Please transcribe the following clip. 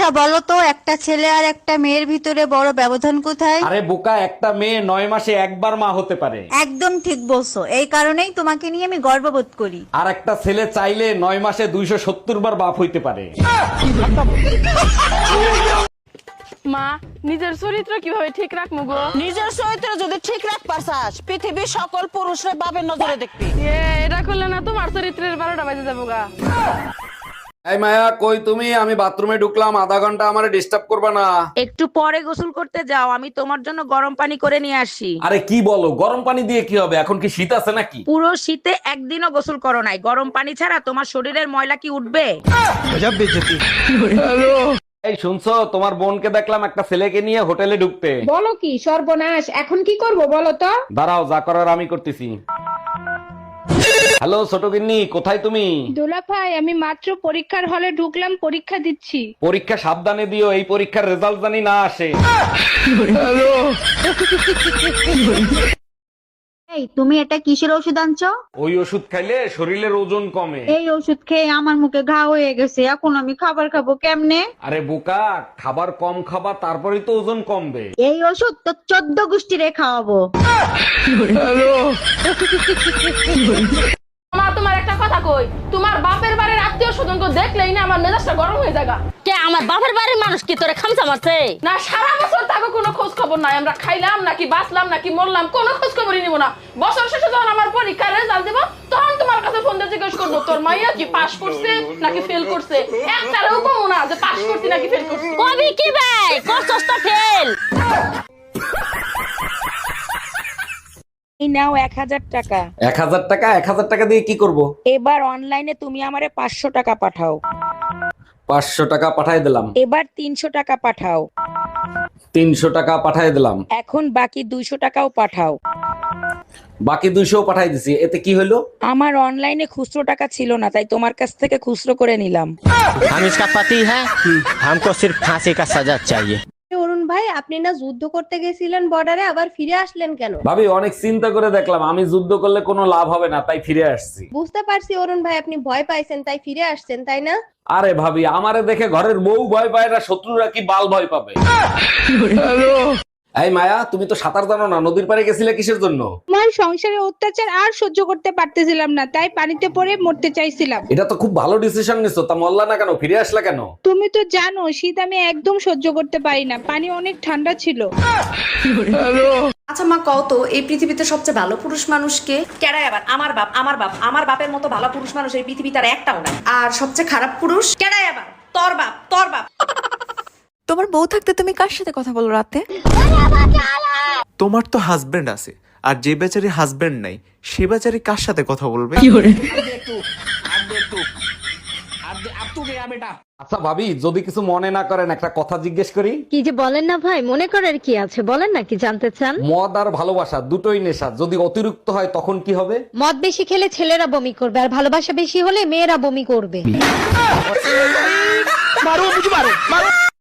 আচ্ছা বলো তো, একটা ছেলে আর একটা মেয়ের ভিতরে বড় ব্যবধান কোথায়? আরে বোকা, একটা মেয়ে 9 মাসে একবার মা হতে পারে। একদম ঠিক বলছো, এই কারণেই তোমাকে নিয়ে আমি গর্ববোধ করি। আর একটা ছেলে চাইলে 9 মাসে 270 বার বাপ হইতে পারে। মা, নিজের চরিত্র কিভাবে ঠিক রাখবো গো? নিজের চরিত্র যদি ঠিক রাখবার চাস, পৃথিবীর সকল পুরুষরা বাবের নজরে দেখবি। এটা করলে না তোমার চরিত্রের 12টা বাজে যাবো গা। এই মায়া, কই তুমি? আমি বাথরুমে ঢুকলাম, আধা ঘন্টা আমারে ডিস্টার্ব করবে না। একটু পরে গোসল করতে যাও, আমি তোমার জন্য গরম পানি করে নিয়ে আসি। আরে কি বলো, গরম পানি দিয়ে কি হবে? এখন কি শীত আছে নাকি? পুরো শীতে একদিনও গোসল করো নাই, গরম পানি ছাড়া তোমার শরীরের ময়লা কি উঠবে? এই শুনছো, তোমার বোনকে দেখলাম একটা ছেলেকে নিয়ে হোটেলে ঢুকতে। বলো কি সর্বনাশ, এখন কি করব বলো তো? দাঁড়াও, যা করার আমি করতেছি। হ্যালো ছোট গিন্নি, কোথায় তুমি? দোলা ভাই, আমি মাত্র পরীক্ষার হলে ঢুকলাম, পরীক্ষা দিচ্ছি। পরীক্ষা সাবধানে দিও, এই পরীক্ষার রেজাল্ট জানি না আসে। এই তুমি এটা কিসের ওষুধ আনছো? ওই ওষুধ খাইলে শরীরের ওজন কমে। এই ওষুধ খেয়ে আমার মুখে ঘা হয়ে গেছে, এখন আমি খাবার খাবো কেমনে? আরে বোকা, খাবার কম খাবা, তারপরেই তো ওজন কমবে। এই ওষুধ তো 14 গোষ্ঠীরে খাওয়াবো। মা, তোমার একটা কথা কই, তোমার বাপের বাড়ির আত্মীয় স্বজনকে দেখলেই না আমার মেজাজটা গরম হয়ে যায় গা। কে আমার বাপের বাড়ির মানুষ কি তোরে খামচা মারছে? না, সারা বছর তাকে কোনো খোঁজ খবর নাই, আমরা খাইলাম নাকি বাঁচলাম নাকি মরলাম কোনো খোঁজ খবরই নিব না। বছর শেষে যখন আমার পরীক্ষার রেজাল্ট দেব, তখন তোমার কাছে ফোন দিয়ে জিজ্ঞেস করবো তোর মাইয়া কি পাস করছে নাকি ফেল করছে। একটারেও কমো না যে পাস করছি নাকি ফেল করছি। কবি কি ভাই করছস তো ফেল। এই নাও 1000 টাকা। 1000 টাকা? 1000 টাকা দিয়ে কি করব? এবার অনলাইনে তুমি আমারে 500 টাকা পাঠাও। 500 টাকা পাঠাই দিলাম। এবার 300 টাকা পাঠাও। 300 টাকা পাঠাই দিলাম। এখন বাকি 200 টাকাও পাঠাও। বাকি 200 পাঠাই দিছি, এতে কি হলো? আমার অনলাইনে খুচরো টাকা ছিল না, তাই তোমার কাছ থেকে খুচরো করে নিলাম। हम इसका पति है, हमको सिर्फ फांसी का सजा चाहिए। অরুণ ভাই, আপনি না যুদ্ধ করতে গেছিলেন বর্ডারে, আবার ফিরে আসলেন কেন? ভাবি, অনেক চিন্তা করে দেখলাম আমি যুদ্ধ করলে কোনো লাভ হবে না, তাই ফিরে আসছি। বুঝতে পারছি অরুণ ভাই, আপনি ভয় পাইছেন তাই ফিরে আসছেন, তাই না? আরে ভাবি, আমারে দেখে ঘরের বউ ভয় পায় না, শত্রুরা কি বাল ভয় পাবে? এই মায়া, তুমি তো সাঁতার জানো না, নদীর পাড়ে গেছিলে কিসের জন্য? আমার সংসারে অত্যাচার আর সহ্য করতে পারতেছিলাম না, তাই পানিতে পড়ে মরতে চাইছিলাম। এটা তো খুব ভালো ডিসিশন নিছো, তা মরলা না কেন, ফিরে আসলা কেন? তুমি তো জানো শীত আমি একদম সহ্য করতে পারি না, পানি অনেক ঠান্ডা ছিল। আচ্ছা মা, কও তো এই পৃথিবীতে সবচেয়ে ভালো পুরুষ মানুষকে? কেডাই আবার? আমার বাপ। আমার বাপ, আমার বাপের মতো ভালো পুরুষ মানুষ এই পৃথিবীতে আর একটাও নাই। আর সবচেয়ে খারাপ পুরুষ? কেডাই আবার? তোর বাপ, তোর বাপ। তোমার বউ থাকতে তুমি কার সাথে কথা বলো রাতে? তোমার তো হাজবেন্ড আছে, আর যে বেচারি হাজবেন্ড নাই সে বেচারি কার সাথে কথা বলবে? আচ্ছা ভাবি, যদি কিছু মনে না করেন একটা কথা জিজ্ঞেস করি। কি যে বলেন না ভাই, মনে করার কি আছে, বলেন না কি জানতে চান? মদ আর ভালোবাসা দুটোই নেশা, যদি অতিরিক্ত হয় তখন কি হবে? মদ বেশি খেলে ছেলেরা বমি করবে, আর ভালোবাসা বেশি হলে মেয়েরা বমি করবে।